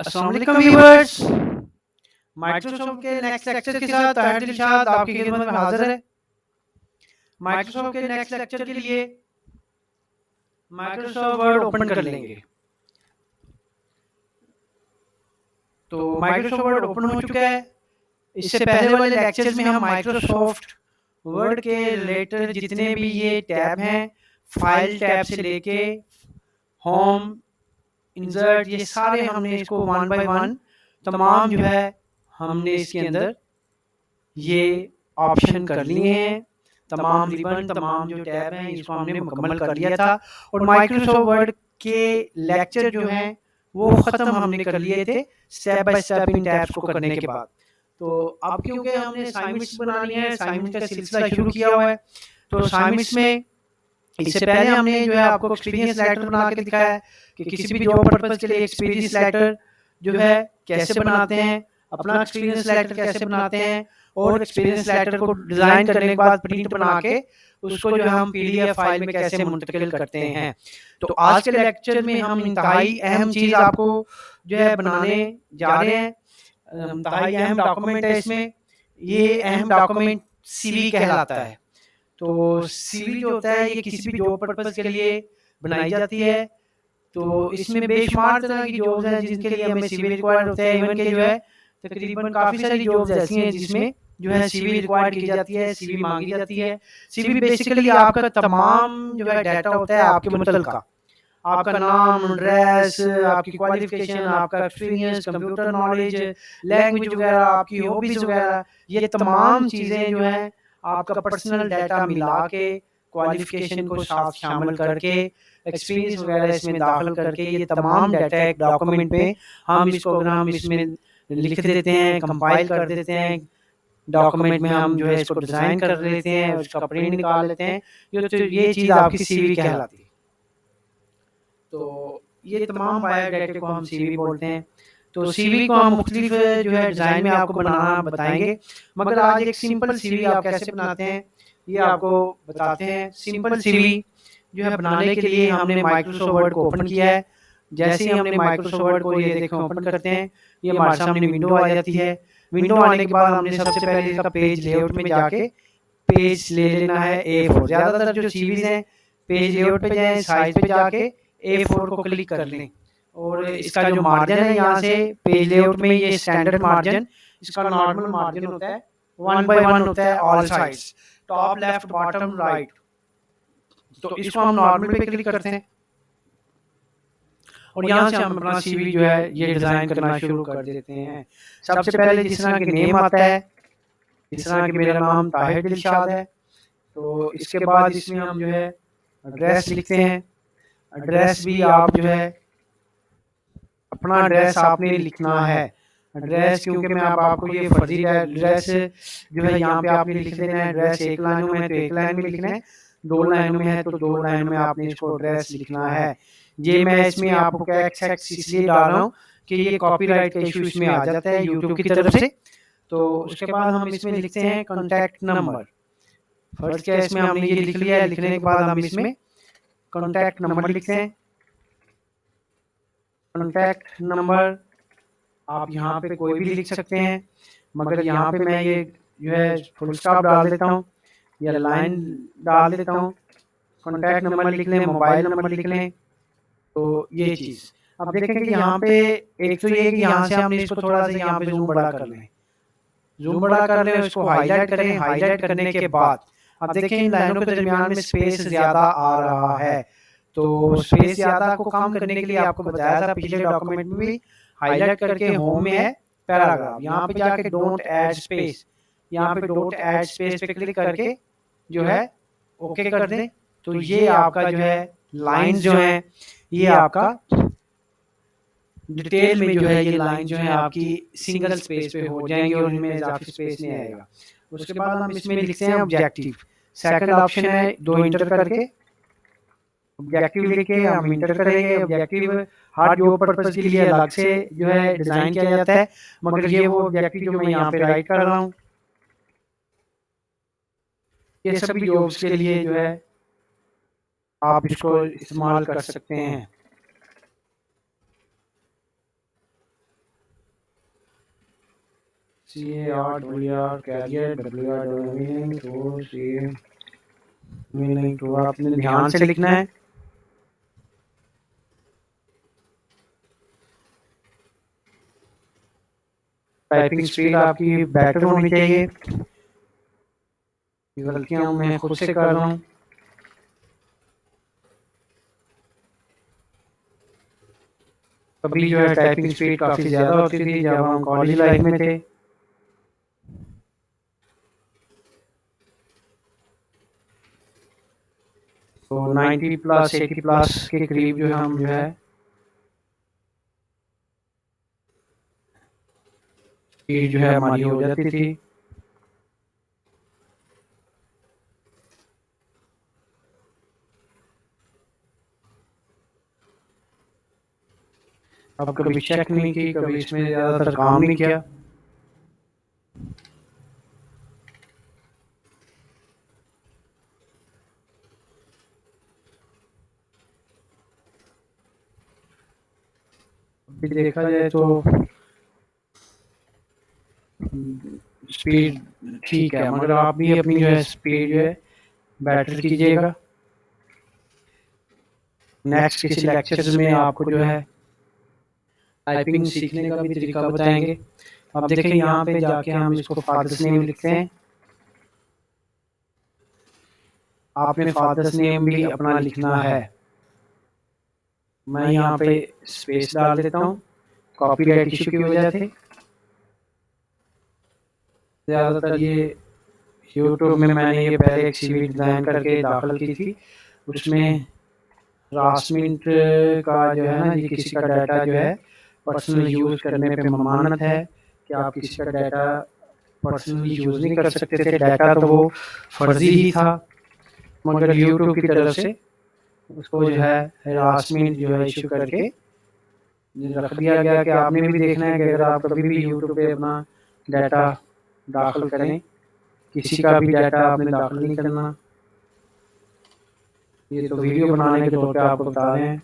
अस्सलाम वालेकुम viewers. Microsoft के नेक्स्ट लेक्चर के साथ ताहिर दिलशाद आपकी खिदमत में हाजिर है। माइक्रोसॉफ्ट के नेक्स्ट लेक्चर के लिए माइक्रोसॉफ्ट वर्ड ओपन कर लेंगे। तो माइक्रोसॉफ्ट वर्ड ओपन हो चुका है। इससे पहले वाले लेक्चर्स में हम माइक्रोसॉफ्ट वर्ड के रिलेटेड जितने भी ये टैब हैं, फाइल टैब से लेके होम, इंसर्ट, ये सारे हमने इसको वन बाय वन तमाम जो है हमने इसके अंदर ये ऑप्शन कर लिए हैं। तमाम रिबन, तमाम जो टैब हैं, इसको हमने मुकम्मल कर लिया था। और माइक्रोसॉफ्ट वर्ड के लेक्चर जो हैं वो ख़त्म हमने कर लिए थे step by step in tabs को करने के बाद। तो अब क्योंकि हमने असाइनमेंट्स बनानी है, असाइनमेंट का सिलसिला शुरू किया हुआ है, तो असाइनमेंट्स में इससे पहले हमने जो है आपको एक्सपीरियंस लेटर बना के दिखाया है कि किसी भी जॉब पर्पज़ के लिए एक्सपीरियंस लेटर जो है कैसे बनाते हैं, अपना एक्सपीरियंस लेटर कैसे बनाते हैं, और एक्सपीरियंस लेटर को डिज़ाइन करने के बाद प्रिंट बना के उसको जो है हम पीडीएफ फाइल में कैसे मुंतकिल करते हैं। तो आज के लेक्चर में हम इंतहाई अहम चीज़ आपको जो है बनाने जा रहे हैं। इंतहाई अहम डॉक्यूमेंट है इसमें। ये अहम डॉक्यूमेंट सीवी कहलाता है। तो सीवी जो होता है ये किसी भी जॉब पर्पज़ के लिए बनाई जाती है। तो इसमें बेशुमार तरह की जॉब्स हैं जिनके लिए हमें सीवी रिक्वायर्ड होता है। इवन के जो है तकरीबन काफ़ी सारी जॉब्स ऐसी हैं जिसमें जो है सीवी रिक्वायर्ड की जाती है, सीवी मांगी जाती है। सीवी बेसिकली आपका तमाम जो है डाटा होता है आपके मुतल्लिका, आपका नाम, एड्रेस, आपकी क्वालिफिकेशन, आपका एक्सपीरियंस, कंप्यूटर नॉलेज, लैंग्वेज वगैरह, आपकी हॉबीज वगैरह, ये तमाम चीज़ें जो हैं आपका पर्सनल डाटा मिला के, क्वालिफिकेशन को साथ शामिल करके, एक्सपीरियंस वगैरह इसमें दाखिल करके, ये तमाम डाटा एक डॉक्यूमेंट में हम इसको अगर हम इसमें लिख देते हैं, कंपाइल कर देते हैं, डॉक्यूमेंट में हम जो है इसको डिज़ाइन कर लेते हैं, उसका प्रिंट निकाल लेते हैं, ये चीज़ आपकी सीवी कहलाती है। तो ये तमाम बायोडाटा को हम सीवी बोलते हैं। तो सीवी को हम मुख्तलिफ जो है डिज़ाइन में आपको बनाना बताएंगे, मगर आज एक सिंपल सीवी आप कैसे बनाते हैं ये आपको बताते हैं। सिंपल सीवी जो है बनाने के लिए हमने माइक्रोसॉफ्ट वर्ड को ओपन किया है। जैसे ही हमने माइक्रोसॉफ्ट वर्ड को ये देखें ओपन करते हैं, ये हमारे सामने विंडो आ जाती है। विंडो आने के बाद हमने सबसे पहले इसका पेज लेआउट में जाके पेज ले लेना है A4। ज़्यादातर जो सीवीज हैं पेज लेआउट पे जाएं, साइज पे जाके A4 को क्लिक कर लें। और इसका जो मार्जिन है यहाँ से पेज लेआउट में ये स्टैंडर्ड मार्जिन, इसका नॉर्मल मार्जिन होता है 1/1 होता है all sides, top left bottom right. तो इसको हम नॉर्मल पे क्लिक करते हैं और यहाँ से हम अपना सीवी जो है ये डिज़ाइन करना शुरू कर देते हैं। सबसे पहले जिस तरह के नेम आता है, जिस तरह कि मेरा नाम ताहिर दिलशाद है, तो इसके बाद इसमें हम जो है एड्रेस लिखते हैं। एड्रेस भी आप जो है अपना एड्रेस आपने लिखना है। एड्रेस क्योंकि मैं अब आपको ये फर्जी एड्रेस जो है यहाँ पे आपने लिख देना है। एड्रेस एक लाइनों में है तो एक लाइन में लिखना है, दो लाइनों में है तो दो लाइनों में आपने इसको एड्रेस लिखना है। ये मैं इसमें आपको क्या एक्स इसलिए डाल रहा हूँ कि ये कॉपीराइट का इशू इसमें आ जाता है यूट्यूब की तरफ से। तो उसके बाद हम इसमें लिखते हैं कॉन्टैक्ट नंबर। फर्स्ट केस में हमने ये लिख लिया है। लिखने के बाद हम इसमें कॉन्टैक्ट नंबर लिखते हैं। कॉन्टैक्ट नंबर आप यहाँ पे कोई भी लिख सकते हैं, मगर यहाँ पे मैं ये जो है फुल स्टॉप डाल देता हूँ या लाइन डाल देता हूँ। कॉन्टैक्ट नंबर लिख लें, मोबाइल नंबर लिख लें। तो ये चीज़ अब देखें कि यहाँ पे एक तो ये कि यहाँ से हमने इसको थोड़ा सा यहाँ पे जूम बड़ा कर लें, जूम बड़ा कर लें, इसको हाईलाइट करें। हाईलाइट करने के बाद अब देखें इन लाइनों के दरमियान में स्पेस ज़्यादा आ रहा है। तो स्पेस ज़्यादा को कम करने के लिए आपको बताया था पिछले डॉक्यूमेंट में भी, हाईलाइट करके होम में है पैराग्राफ, यहाँ पे जाके डोंट ऐड स्पेस, यहाँ पे डोंट ऐड स्पेस पे क्लिक करके जो है ओके कर दें। तो ये आपका जो है लाइंस जो है ये आपका डिटेल में जो है ये लाइन जो है आपकी सिंगल स्पेस पे हो जाएंगी और इनमें इजाफी स्पेस नहीं आएगा। उसके बाद हम इसमें लिखते हैं ऑब्जेक्टिव। सेकंड ऑप्शन है दो इंटर करके ऑब्जेक्टिव लिख के हम इंटर करेंगे। ऑब्जेक्टिव हर जॉब पर्पज के लिए अलग से जो है डिज़ाइन किया जाता है, मगर ये वो ऑब्जेक्टिव जो मैं यहाँ पे राइट कर रहा हूँ ये सभी जॉब्स के लिए जो है आप इसको इस्तेमाल कर सकते हैं। CAR कैरियर WR तो मीनिंग तो आपने ध्यान से लिखना है। टाइपिंग स्पीड आपकी बेटर होनी चाहिए। गलतियां मैं खुद से कर रहा हूँ। कभी जो है टाइपिंग स्पीड काफ़ी ज़्यादा होती थी जब हम कॉलेज लाइफ में थे। तो 90 प्लस 80 प्लस के करीब जो हम जो है स्पीड जो है हमारी हो जाती थी। अब कभी चेक नहीं की, कभी इसमें ज़्यादातर काम नहीं किया। अभी देखा जाए तो स्पीड ठीक है, मगर आप भी अपनी जो है स्पीड जो है बेटर कीजिएगा। नेक्स्ट किसी लेक्चर्स में आपको जो है टाइपिंग सीखने का भी तरीका बताएंगे। अब देखें यहाँ पे जाके हम इसको फादर्स नेम लिखते हैं। आपने फादर्स नेम भी अपना लिखना है। मैं यहाँ पे स्पेस डाल देता हूँ कॉपीराइट इशू की वजह से। ज़्यादातर ये यूट्यूब में मैंने ये पहले एक सीवी डिज़ाइन करके दाखिल की थी, उसमें हरासमेंट का जो है ना, ये किसी का डाटा जो है पर्सनल यूज़ करने पे ममानत है कि आप किसी का डाटा पर्सनली यूज़ नहीं कर सकते थे। डाटा तो वो फर्जी ही था, मगर यूट्यूब की तरफ से उसको जो है हरासमेंट जो है इशू करके रख दिया गया कि आपने भी देखना है कि अगर आप कभी भी यूट्यूब पे अपना डाटा दाखिल करें, किसी का भी डाटा आपने दाखिल नहीं करना। ये तो वीडियो बनाने के तौर पे आपको बता रहे हैं।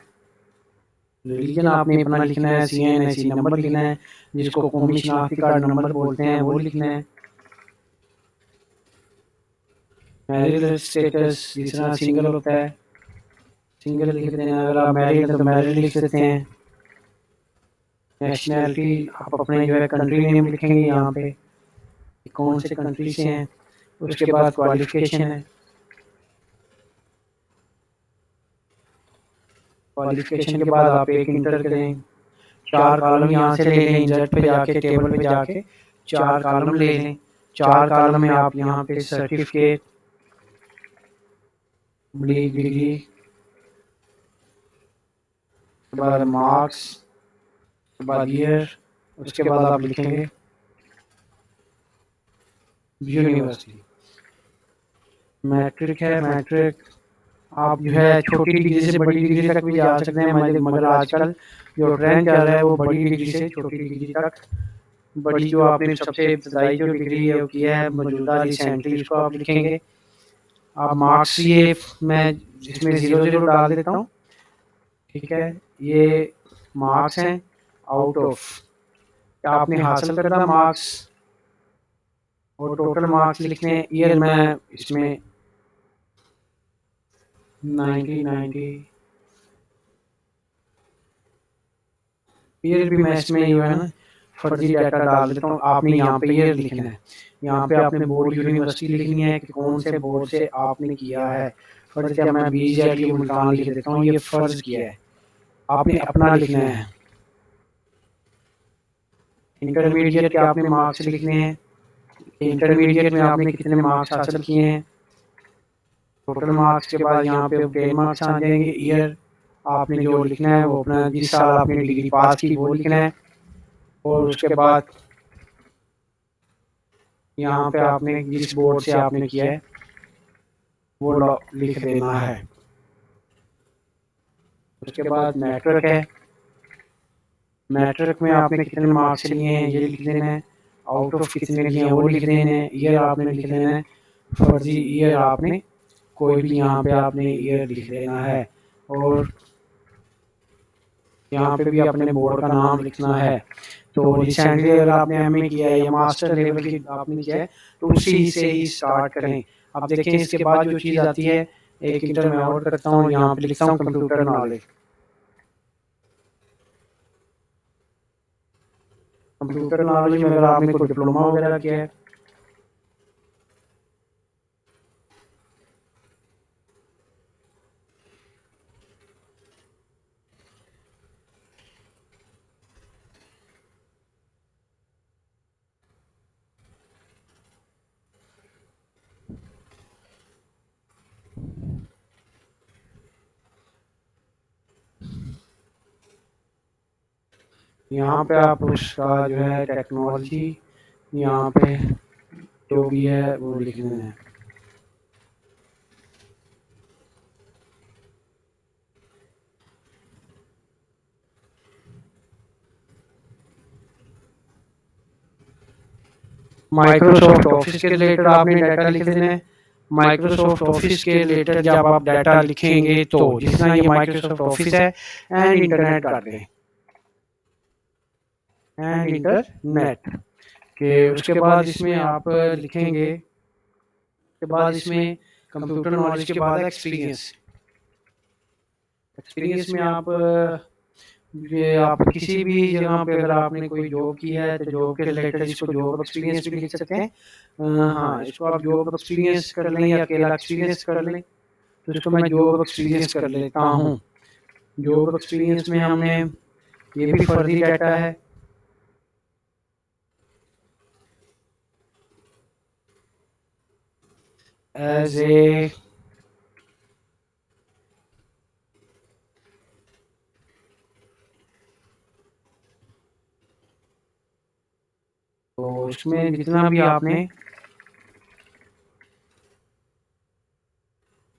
रिलीजन आपने अपना लिखना है, CNSE नंबर लिखना है, जिसको कौमी शनाख्ती कार्ड नंबर बोलते हैं वो लिखना है। मैरिड स्टेटस जिस तरह सिंगल होता है सिंगल लिख देना, अगर आप मैरिड हैं तो मैरिड लिख देते हैं। नेशनैलिटी आप अपने जो है कंट्री नेम लिखेंगे यहाँ पे कौन से कंट्री से हैं। उसके बाद क्वालिफिकेशन है, क्वालिफिकेशन के बाद आप एक इंटर करें। 4 कॉलम यहाँ से ले लें, इंसर्ट पे जाके टेबल पे जाके 4 कॉलम ले लें। 4 कॉलम में आप यहाँ पे सर्टिफिकेट, डिग्री, उसके बाद मार्क्स, उसके बाद ईयर, उसके बाद आप लिखेंगे यूनिवर्सिटी। मैट्रिक है, मैट्रिक आप जो है छोटी डिग्री से बड़ी डिग्री तक भी जा सकते हैं, मगर आजकल जो ट्रेंड चल रहा है वो बड़ी डिग्री से छोटी डिग्री तक। बड़ी जो आपने सबसे इब्तदाई जो डिग्री है वो किया है मौजूदा रिसेंटली, उसको आप लिखेंगे। आप मार्क्स ये मैं इसमें 00 डाल देता हूँ, ठीक है। ये मार्क्स हैं आउट ऑफ आपने हासिल करना मार्क्स, और टोटल मार्क्स लिखने हैं। ईयर मैं इसमें 90 ईयर भी मैं इसमें जो है ना फर्जी डाटा डाल देता हूँ। आपने यहाँ पे ईयर लिखना है, यहाँ पे आपने बोर्ड यूनिवर्सिटी लिखनी है कि कौन से बोर्ड से आपने किया है। फर्ज क्या मैं BZU मुल्तान लिख देता हूँ, ये फर्ज किया है, आपने अपना लिखना है। इंटरमीडिएट के आपने मार्क्स लिखने हैं, इंटरमीडिएट में आपने कितने मार्क्स हासिल किए हैं। टोटल मार्क्स के बाद यहाँ पे 10 मार्क्स आ जाएंगे। ईयर आपने जो लिखना है वो अपना जिस साल आपने डिग्री पास की वो लिखना है, और उसके बाद यहाँ पे आपने जिस बोर्ड से आपने किया है वो लिख देना है। उसके बाद मैट्रिक है, मैट्रिक में आपने कितने मार्क्स लिए हैं ये लिख देना है, आउट ऑफ कितने लिए हैं वो लिख देना है। ईयर आपने लिख देना है, फर्जी ईयर आपने कोई भी यहाँ पे आपने ईयर लिख देना है। और यहाँ पे भी अपने बोर्ड का नाम लिखना है। तो रिसेंटली अगर आपने एमए किया है या मास्टर लेवल की आपने किया है तो उसी से ही स्टार्ट करें। अब देखें इसके बाद जो चीज़ आती है, एक इंटर मैं और करता हूँ, यहाँ पे लिखता हूँ कंप्यूटर नॉलेज। कंप्यूटर नॉलेज में अगर आपने कोई डिप्लोमा वगैरह किया है, यहाँ पे आप उसका जो है टेक्नोलॉजी यहाँ पे जो भी है वो लिखना है। माइक्रोसॉफ्ट ऑफिस के रिलेटेड आपने डाटा लिख देना है। माइक्रोसॉफ्ट ऑफिस के रिलेटेड जब आप डाटा लिखेंगे तो जितना ये माइक्रोसॉफ्ट ऑफिस है एंड इंटरनेट कर दें, एंड इंटरनेट के उसके बाद इसमें आप लिखेंगे, के बाद इसमें कंप्यूटर नॉलेज के बाद एक्सपीरियंस। एक्सपीरियंस में आप ये आप किसी भी जगह पे अगर आपने कोई जॉब की है तो जॉब के रिलेटेड इसको जॉब एक्सपीरियंस भी लिख सकते हैं। हाँ, इसको आप जॉब एक्सपीरियंस कर लें या अकेला एक्सपीरियंस कर लें। तो इसको मैं जॉब एक्सपीरियंस कर लेता हूँ। जॉब एक्सपीरियंस में हमने ये भी फर्जी डाटा है। एज ए तो इसमें जितना भी आपने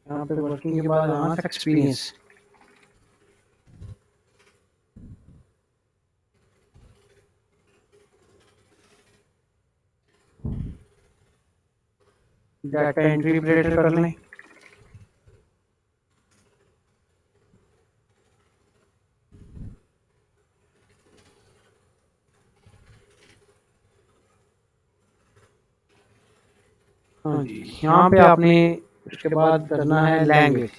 यहाँ पे वर्किंग के बाद आना था एक्सपीरियंस, डाटा एंट्री ऑपरेटर कर लें। हाँ जी, यहाँ पे आपने उसके बाद करना है लैंग्वेज।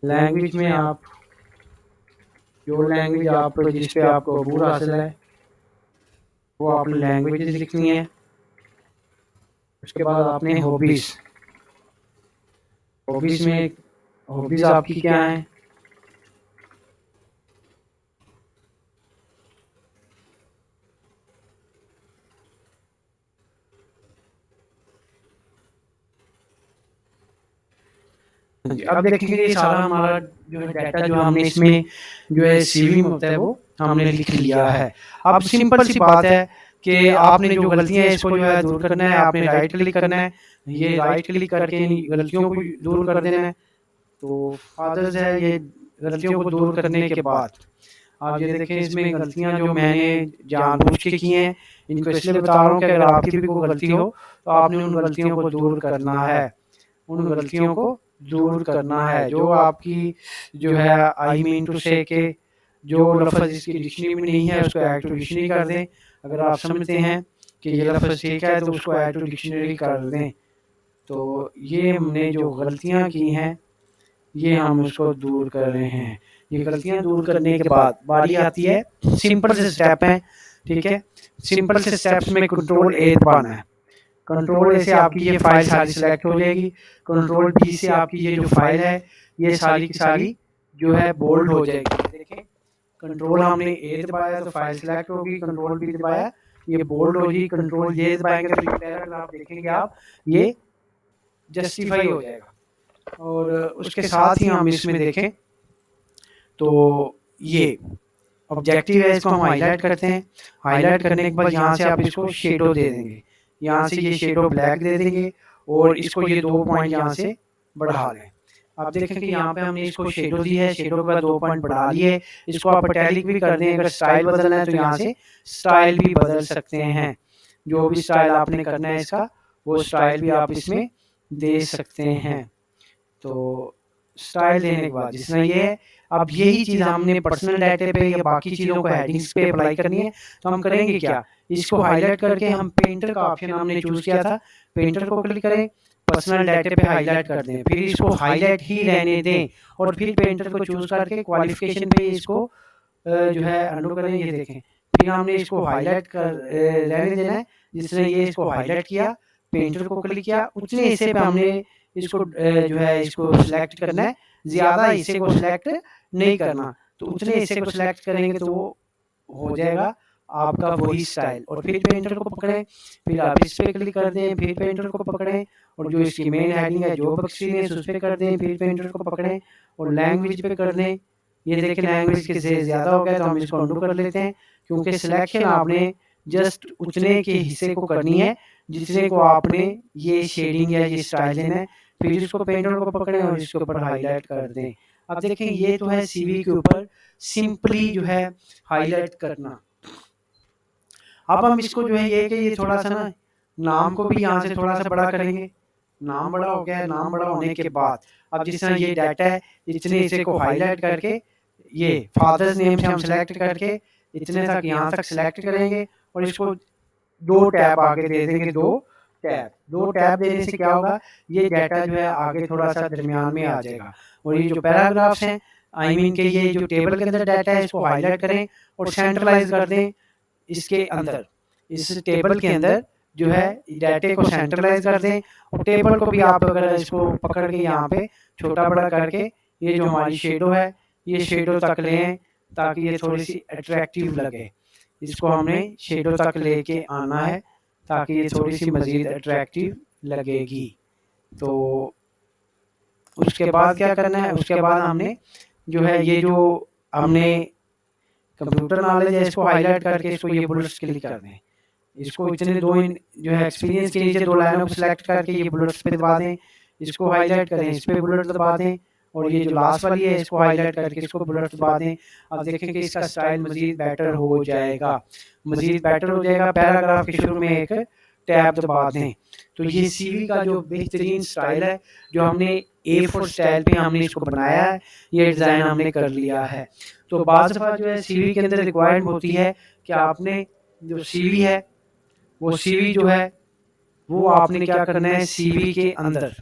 लैंग्वेज में आप जो लैंग्वेज आप जिस पे आपको अबूर हासिल है वो आपने लैंग्वेज लिखनी है। उसके बाद आपने हॉबीज, हॉबीज में हॉबीज आपकी क्या है। अब देखेंगे ये सारा हमारा जो है डाटा जो हमने इसमें जो है सीवी में होता है वो हमने लिख लिया है। अब सिंपल सी बात है कि आपने जो गलतियां है इसको जो है दूर करना है। आपने राइट क्लिक करना है, ये राइट क्लिक करके इन गलतियों को दूर कर देना है। तो फादर्स है, ये गलतियों को दूर करने के बाद आप ये देखें इसमें गलतियां जो मैंने जानबूझ के की हैं इनको इसलिए बता रहा हूँ कि अगर आपकी भी कोई गलती हो तो आपने उन गलतियों को दूर करना है। उन गलतियों को दूर करना है जो आपकी जो है आई मीन टू से के जो लफ्ज़ इसकी डिक्शनरी में नहीं है उसको ऐड टू डिक्शनरी कर दें। अगर आप समझते हैं कि ये लफ्ज़ ठीक है तो उसको ऐड टू डिक्शनरी कर दें। तो ये हमने जो गलतियां की हैं ये हम उसको दूर कर रहे हैं। ये गलतियां दूर करने के बाद बारी आती है, सिंपल से स्टेप है, ठीक है। सिंपल से स्टेप्स में कंट्रोल ए दबाना है। कंट्रोल ए से आपकी ये फाइल सारी सिलेक्ट हो जाएगी। कंट्रोल बी से आपकी ये जो फाइल है ये सारी की सारी जो है बोल्ड हो जाएगी। देखें कंट्रोल हमने ए दबाया तो फाइल सिलेक्ट होगी, कंट्रोल बी दबाया ये बोल्ड होगी, कंट्रोल ये दबाएंगे तो ये पैराग्राफ देखेंगे आप ये जस्टिफाई हो जाएगा। और उसके साथ ही हम इसमें देखें तो ये ऑब्जेक्टिव है, इसको हम हाईलाइट करते हैं। हाईलाइट करने के बाद यहाँ से आप इसको शेडो दे देंगे, यहाँ से ये शेडो ब्लैक दे देंगे और इसको ये 2 पॉइंट यहाँ से बढ़ा लें। आप देखें कि यहाँ पे हमने इसको शेडो दी है, शेडो के बाद 2 पॉइंट बढ़ा लिए। इसको आप इटैलिक भी कर दें, अगर स्टाइल बदलना है तो यहाँ से स्टाइल भी बदल सकते हैं। जो भी स्टाइल आपने करना है इसका वो स्टाइल भी आप इसमें दे सकते हैं। तो स्टाइल देने के बाद जिस तरह ये है, अब यही चीज़ हमने पर्सनल डाटा पे या बाकी चीज़ों को हेडिंग्स पे अप्लाई करनी है, तो हम करेंगे क्या, इसको हाईलाइट करके हम पेंटर का ऑप्शन हमने चूज़ किया था, पेंटर को क्लिक करें, पर्सनल डाटा पे हाईलाइट कर दें, फिर इसको हाईलाइट ही रहने दें और फिर पेंटर को चूज़ करके क्वालिफिकेशन पे इसको जो है अंडू करें, ये देखें, फिर हमने इसको हाईलाइट कर रहने देना है। जिसने ये इसको हाईलाइट किया, पेंटर को क्लिक किया, उतने हिस्से पे हमने इसको जो है इसको सिलेक्ट करना है, ज़्यादा हिस्से को सिलेक्ट नहीं करना। तो उतने हिस्से को सिलेक्ट करेंगे तो वो हो जाएगा आपका वही स्टाइल। और फिर पेंटर को पकड़ें, फिर आप इस पे क्लिक कर दें, फिर पेंटर को पकड़ें और जो इसकी मेन हेडिंग है जॉब एक्सपीरियंस उस पर कर दें, फिर पेंटर को पकड़ें और लैंग्वेज पे कर दें। ये देखिए लैंग्वेज के से ज़्यादा हो गया तो हम इसको अंडू कर लेते हैं, क्योंकि सिलेक्शन आपने जस्ट उतने के हिस्से को करनी है जितने को आपने ये शेडिंग या ये स्टाइल देना है। फिर इसको पेंटर को पकड़ें और इसके ऊपर हाईलाइट कर दें। अब देखें ये तो है सीवी के ऊपर सिंपली जो है हाईलाइट करना। अब हम इसको जो है ये कि ये थोड़ा सा ना नाम को भी यहाँ से थोड़ा सा बड़ा करेंगे। नाम बड़ा हो गया है, नाम बड़ा होने के बाद अब जिस तरह ये डाटा है इतने हिस्से को हाईलाइट करके ये फादर्स नेम से हम सेलेक्ट करके इतने तक यहाँ तक सेलेक्ट करेंगे और इसको 2 टैब आगे दे देंगे, 2 टैब देने से क्या होगा, ये डाटा जो है आगे थोड़ा सा दरमियान में आ जाएगा और ये जो पैराग्राफ्स हैं आई मीन के ये जो टेबल के अंदर डाटा है इसको हाईलाइट करें और सेंट्रलाइज कर दें इसके अंदर, इस टेबल के अंदर जो है डाटे को सेंट्रलाइज कर दें। और टेबल को भी आप अगर इसको पकड़ के यहाँ पे छोटा बड़ा करके ये जो हमारी शेडो है ये शेडो तक लें ताकि ये थोड़ी सी अट्रैक्टिव लगे। इसको हमने शेडो तक लेके आना है ताकि ये थोड़ी सी मज़ीद अट्रैक्टिव लगेगी। तो उसके बाद क्या करना है, उसके बाद हमने जो है ये जो हमने कंप्यूटर नॉलेज है इसको हाईलाइट करके इसको ये बुलेट्स क्लिक कर दें। इसको इतने दो जो है एक्सपीरियंस के नीचे 2 लाइनों को सिलेक्ट करके ये बुलेट्स पे दबा दें, इसको हाईलाइट करें, इस पे बुलेट दबा दें और ये जो लास्ट वाली है इसको हाईलाइट करके इसको बुलेट दबा दें। अब देखें कि इसका स्टाइल मज़ीद बेटर हो जाएगा, मज़ीद बेटर हो जाएगा। पैराग्राफ के शुरू में एक टैब दबा दें। तो ये सीवी का जो बेहतरीन स्टाइल है जो हमने A4 स्टाइल पे हमने इसको बनाया है, ये डिज़ाइन हमने कर लिया है। तो बाज़ दफ़ा जो है सीवी के अंदर रिक्वायर्ड होती है कि आपने जो सीवी है वो सीवी जो है वो आपने क्या करना है, सीवी के अंदर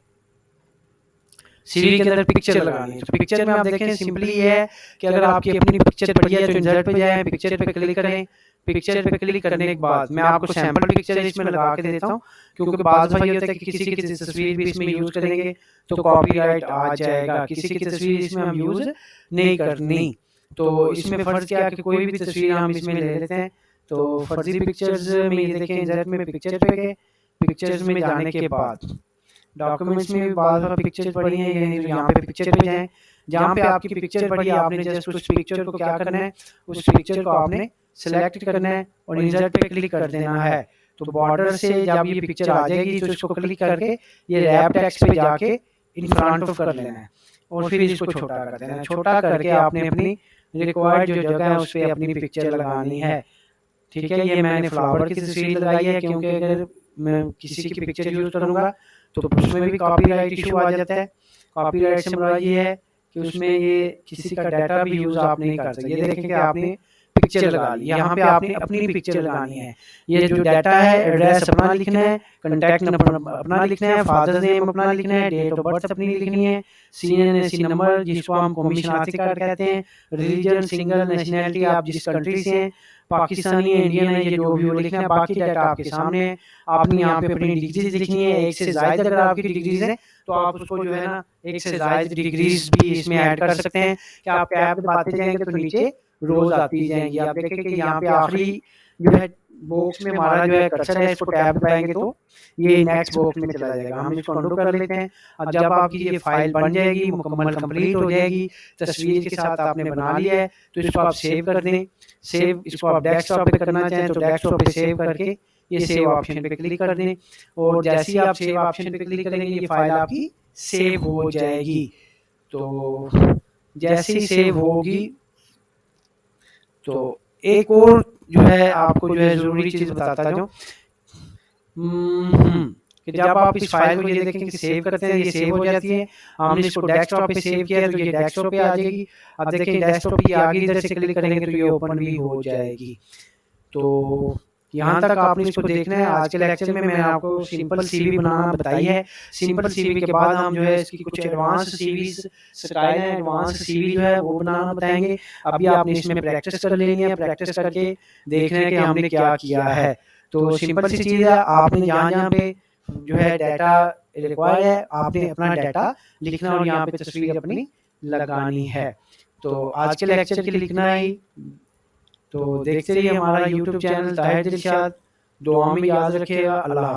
पिक्चर लगानी है। तो पिक्चर में आप देखें सिंपली ये है कि अगर आपकी अपनी पिक्चर पड़ी है तो इंसर्ट पे जाएं, पिक्चर पे क्लिक करें। पिक्चर पे क्लिक करने के बाद मैं आपको सैंपल पिक्चर इसमें लगा के देता हूँ, क्योंकि बाज़ भाई होता है कि किसी की तस्वीर भी इसमें यूज़ करेंगे तो कॉपीराइट आ जाएगा, किसी की तस्वीर इसमें हम यूज़ नहीं करनी। तो इसमें फ़र्ज़ क्या कि कोई भी तस्वीर हम इसमें ले लेते हैं। तो फर्जी पिक्चर्स में ये देखें इंसर्ट में पिक्चर पे गए, पिक्चर्स में जाने के बाद डॉक्यूमेंट्स में भी बहुत सारी पिक्चर्स पड़ी हैं, ये यहाँ पे पिक्चर पे जाएं। जहाँ पे आपकी पिक्चर पड़ी है आपने जस्ट उस पिक्चर को क्या करना है, उस पिक्चर को आपने सेलेक्ट करना है और इंसर्ट पे क्लिक कर देना है। तो बॉर्डर से जब ये पिक्चर आ जाएगी तो इसको क्लिक करके ये रैप टेक्स्ट पे जाके इन फ्रंट ऑफ कर लेना है और फिर इसको छोटा कर देना है। छोटा करके आपने अपनी रिक्वायर्ड जो जगह है उस पर अपनी पिक्चर लगानी है। ठीक है, ये मैंने फ्लावर की तस्वीर लगाई है क्योंकि अगर मैं किसी की पिक्चर यूज़ करूँगा तो उसमें भी कॉपीराइट इशू आ जाता है। कॉपीराइट से मुराद ये है कि उसमें ये किसी का डाटा भी यूज़ आप नहीं कर सकते। ये देखें कि आपने पिक्चर लगा ली, यहाँ पे आपने अपनी पिक्चर लगानी है। ये जो डाटा है एड्रेस अपना लिखना है, कॉन्टैक्ट नंबर अपना लिखना है, फादर्स नेम अपना लिखना है, डेट ऑफ बर्थ अपनी लिखनी है, CNC नंबर जिसको हम कौमी शनाख्ती कार्ड कहते हैं, रिलीजन, सिंगल, नेशनैलिटी आप जिस कंट्री से हैं, पाकिस्तानी है, इंडियन है, ये जो भी वो लिखना है। बाकी डाटा आपके सामने है। आपने यहाँ पे अपनी डिग्रीज लिखनी है, 1 से ज़ायद अगर आपकी डिग्रीज है तो आप उसको जो है ना 1 से ज़ायद डिग्रीज भी इसमें ऐड कर सकते हैं कि आप टैब दबाते जाएंगे तो नीचे रोज आती जाएंगी। आप देखें कि यहाँ पे आखिरी जो है बॉक्स में हमारा जो है कर्सर है, इसको टैब दबाएंगे तो ये नेक्स्ट बॉक्स में चला जाएगा। हम इसको अंडू कर लेते हैं। अब जब आपकी ये फाइल बन जाएगी, मुकम्मल कंप्लीट हो जाएगी, तस्वीर के साथ आपने बना लिया है तो इसको आप सेव कर दें। सेव इसको आप डेस्कटॉप पे करना चाहें तो डेस्कटॉप पे सेव करके ये सेव ऑप्शन पे क्लिक कर दें और जैसे ही आप सेव ऑप्शन पे क्लिक करेंगे ये फाइल आपकी सेव हो जाएगी। तो जैसे ही सेव होगी तो एक और जो है आपको जो है ज़रूरी चीज़ बताता जाऊँ, कि जब आप इस फाइल को ये देखें कि सेव करते हैं, ये सेव हो जाती है। हमने इसको डेस्कटॉप पे सेव किया तो ये डेस्कटॉप पे आ जाएगी। अब देखें डेस्कटॉप पे आगे इधर से क्लिक करेंगे तो ये ओपन भी हो जाएगी। तो यहाँ तक आपने इसको देखना है। आज के लेक्चर में मैंने आपको सिंपल सीवी बनाना बताई है। सिंपल सीवी के बाद हम जो है इसकी कुछ एडवांस सीवी स्टाइल है, एडवांस सीवी जो है वो बनाना बताएंगे। अभी आपने इसमें प्रैक्टिस कर लेनी है, प्रैक्टिस करके देखना है कि हमने क्या किया है। तो सिंपल सी चीज़ है, आपने जहाँ जहाँ पे जो है डाटा रिक्वायर्ड है आपने अपना डाटा लिखना और यहाँ पे तस्वीर अपनी लगानी है। तो आज के लेक्चर के लिखना ही। तो देखते रहिए हमारा यूट्यूब चैनल ताहिर दिलशाद। दुआ में याद रखिएगा। अल्लाह।